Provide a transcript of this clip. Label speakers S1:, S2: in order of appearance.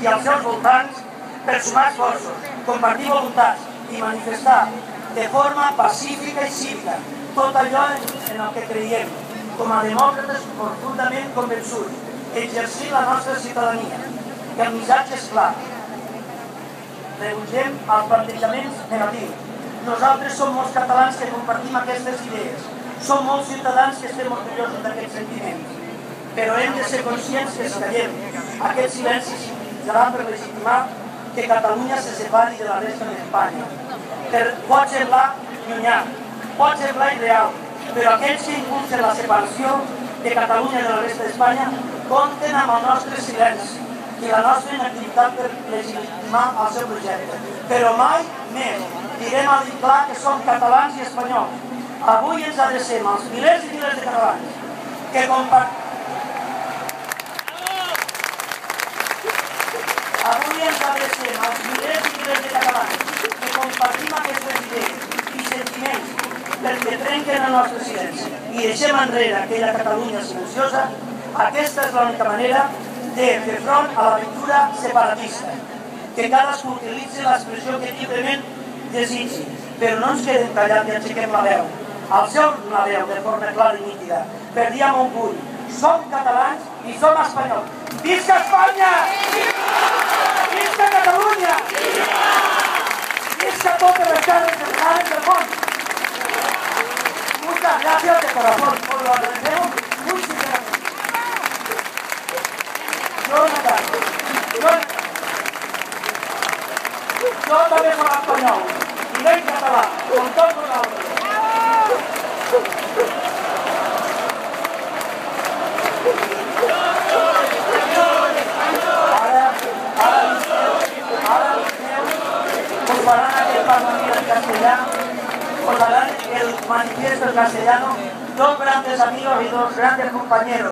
S1: i als seus voltants per sumar esforços, compartir voluntats i manifestar de forma pacífica i cívica tot allò en el que creiem, com a demòcrates profundament convençuts, exercir la nostra ciutadania. I el missatge és clar. Rebutgem els plantejaments negatius. Nosaltres som molts catalans que compartim aquestes idees. Som molts ciutadans que estem orgullosos d'aquests sentiments. Però hem de ser conscients que si callem, aquest silenci serà per legitimar que Catalunya se separi de la resta d'Espanya. Pot semblar llunyà, pot semblar irreal, però aquells que impulsen la separació de Catalunya de la resta d'Espanya compten amb el nostre silenci i la nostra inactivitat per legitimar el seu projecte. Però mai més direm a dir clar que som catalans i espanyols. Avui ens adrecem als milers i milers de catalans que compartim. Avui ens adrecem als milers i milers de catalans que compartim aquestes idees i sentiments perquè trenquen el nostre silenci i deixem enrere aquella Catalunya silenciosa. Aquesta és l'única manera de fer front a l'aventura separatista. Que cadascú utilitzi l'expressió que lliurement desitgi, però no ens quedem callats i aixequem la veu. Alcem la veu de forma clara i nítida, per dir amb orgull, som catalans i som espanyols. Visca Espanya! Visca Catalunya! Visca totes les terres catalanes del món! Muchas gracias de corazón, os lo agradecemos muy sinceramente. Jo també soc espanyol, i no en català, com tots vosaltres. Ara us faran aquest parlament en castellà, os harán el manifiesto en castellano, dos grandes amigos y dos grandes compañeros.